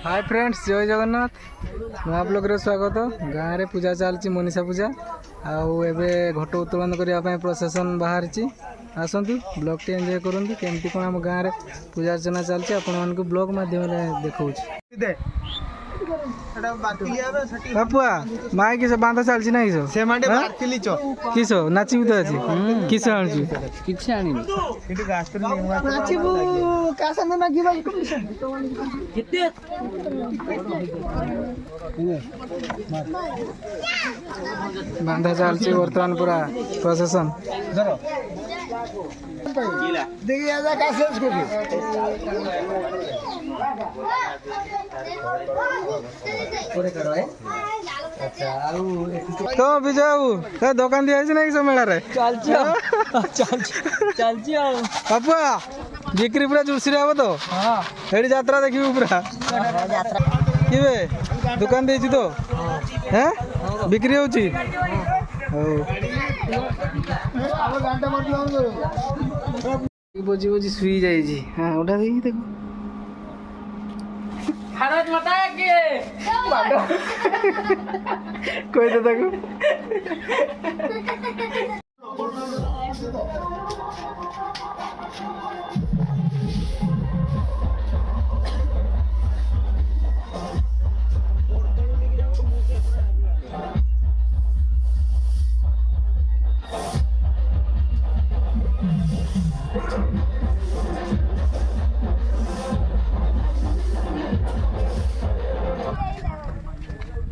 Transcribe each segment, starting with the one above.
Hi friends, जय जगन्नाथ। नुआ blog रे स्वागत। गाँव रे पूजा चलती मनीषा पूजा आबे घट उत्तोलन करने प्रोसेसन बाहर आसतु ब्लॉग टी एंजॉय करते केमती कौन आम गाँव में पूजा अर्चना चलती आपण ब्लॉग माध्यम देखा बापुआ माई किस बांधा चलती ना किस नाचबू तो आज किस आनी किसी आनी बांधा चलती बर्तमान पूरा प्रोसेसन तो विजय बाबू दुकान दिखाई ना सब मेला बापुआ बिक्री पूरा जोरसोर हम तो ये यात्रा देखिए पूरा कि दुकान दे तो हैं बिक्री होची बोझी बोझी शुई जाइए। हाँ उठा देखिए देखो भारत माता के कोई तो देखो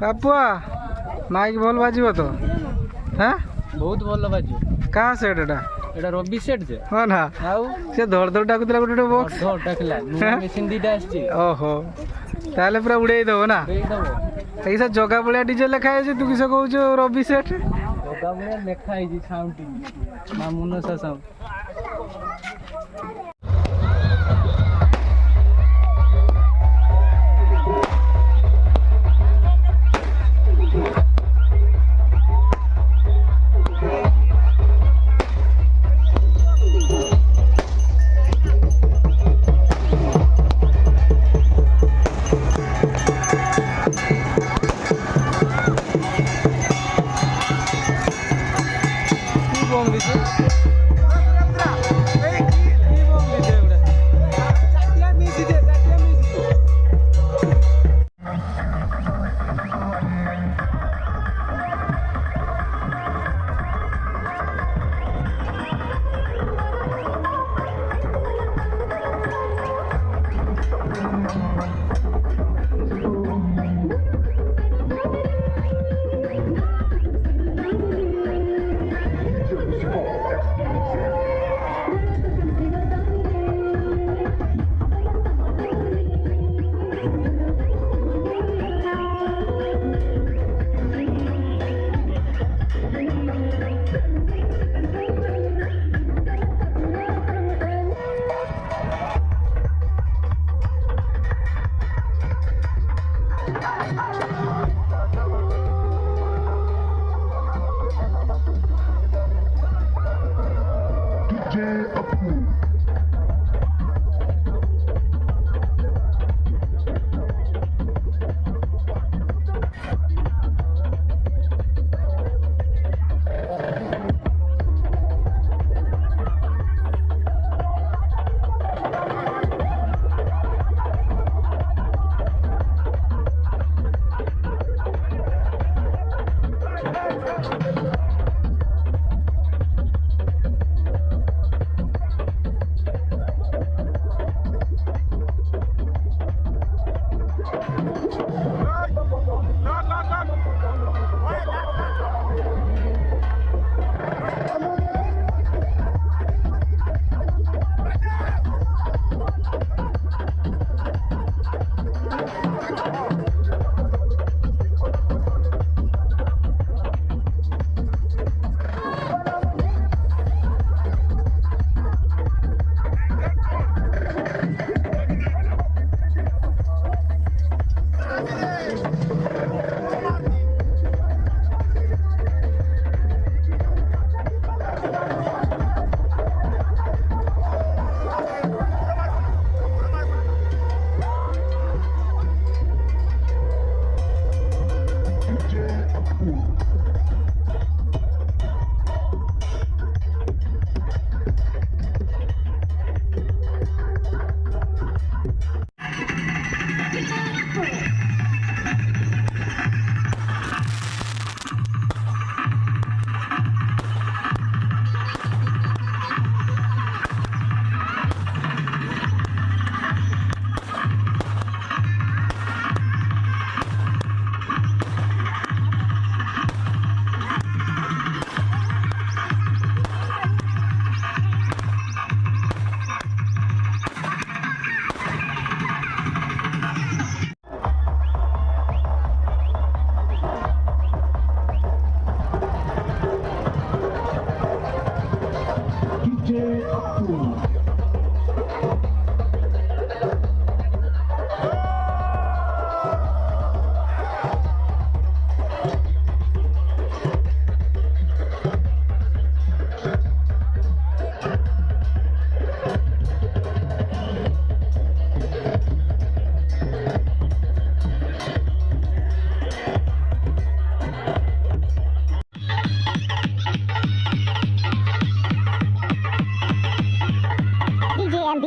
पापुआ माइक भल बाजिब तो हाँ बहुत भल बाजिब कहाँ सेट एटा एटा रवि सेट जे हां ना आउ से धड़ धड़ डाकुतला गोटे बॉक्स धड़ डाकला मेसिन दीटा आछि ओहो ताले पूरा उड़ाई दबो ना उड़ाई दबो ऐसा जगा बलिया डीजे लिखा है तू किस कहू रवि सेट जगा बलिया लिखा है साउंड मां मुनसा साउंड DJMD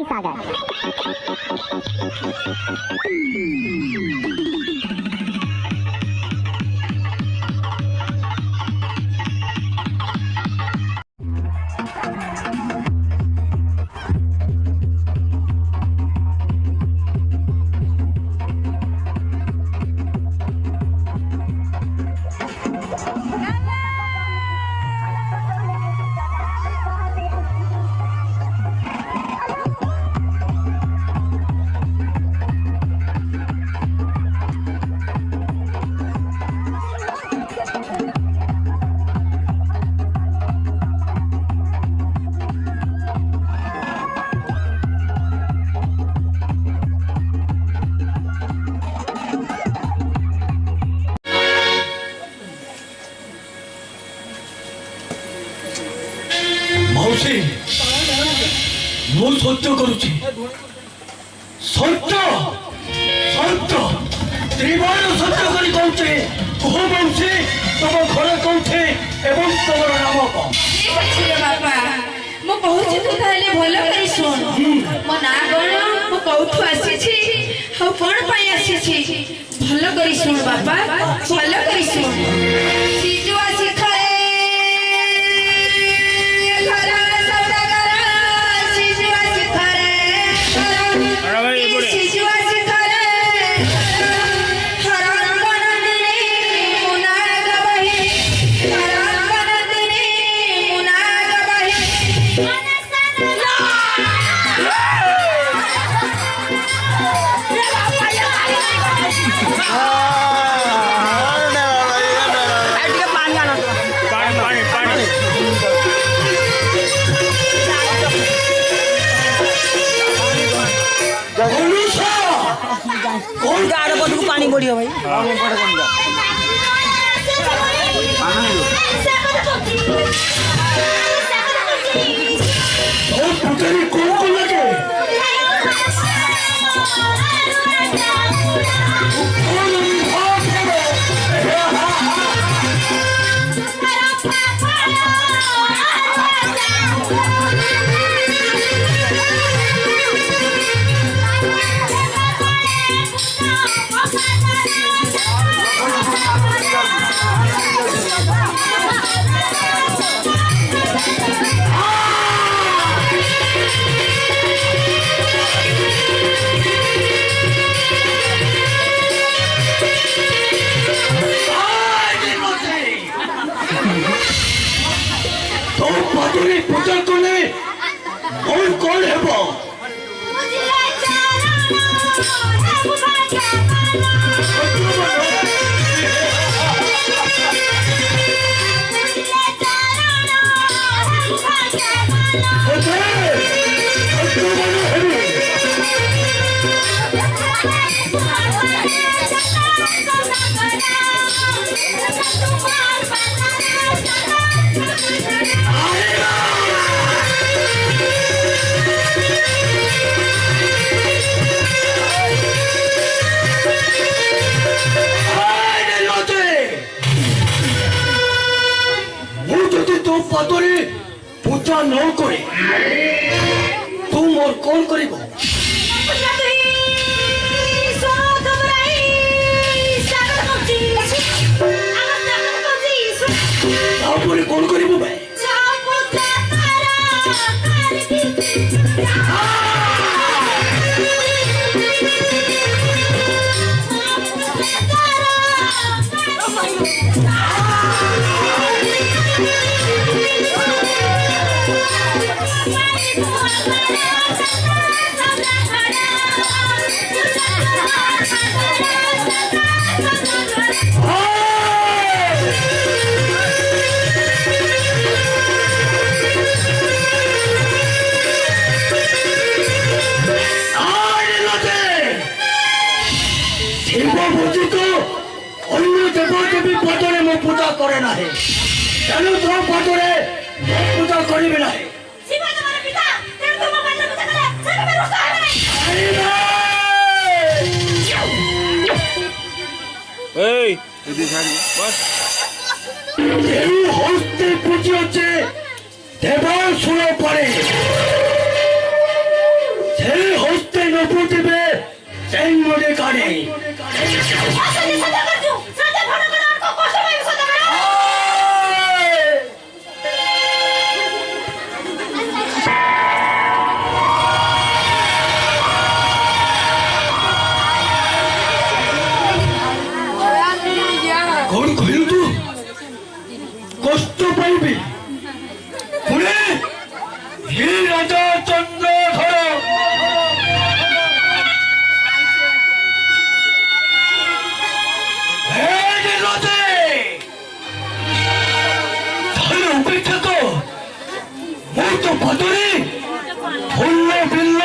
Sagar. ମାଉସୀ ମୁଁ ସତ୍ୟ କରୁଛି ସତ୍ୟ ସତ୍ୟ ତ୍ରିବାଣ ସତ୍ୟ କରି କହୁଛି କୁହ ମାଉସୀ ତମ ଘର କୋଉଠି ଏବଂ ତମର ନାମ କଣ? ଠିକ ଅଛି ରେ ବାପା ମୁଁ କହୁଛି ତୁ ତାହେଲେ ଭଲ କରି ଶୁଣ ମୋ ନାଁ କଣ ମୁଁ କୋଉଠୁ ଆସିଛି ଆଉ କଣ ପାଇଁ ଆସିଛି ଭଲ କରି ଶୁଣ ବାପା ଭଲ କରି ଶୁଣ ସିଜୁ ଆସି ଖାଏ पानी बढ़िया भाई पूजा कले और कौन है वो पातरे पूजा न करे तू मोर कौन करिबो आपरे कौन करिबो भाई ତେଣୁ ତୋ ପାଦରେ ପୂଜା କରିବି ନାହିଁ। ଶିବ ତମର ପିତା ତେଣୁ ତୁମ ପାଦରେ ପୂଜା କଲେ ସେ କେବେ ରୁଷ୍ଟ ହେବେ ନାହିଁ। ତେଣୁ ହସ୍ତେ ପୂଜି ଅଛି ଦେବାସୁର ପରେ ସେ ହସ୍ତେ ନ ପୂଜିବେ ତେଙ୍ଗରେ କାଢେ। ଅସଲି ସତ୍ୟ କରୁଛୁ ସତ୍ୟ ଭଣ୍ଡ କର ଆମକୁ କଷ୍ଟ ପାଇବୁ ସତ୍ୟ କର। କଣ କହିଲୁ ତୁ? କଷ୍ଟ ପାଇବି ପୁଣି হে রাজা চন্দ্রধর হে নীলদে তাহলে অপেক্ষা কর। ମୁଁ ତୋ ପାଦରେ ଫୁଲ ବିଲ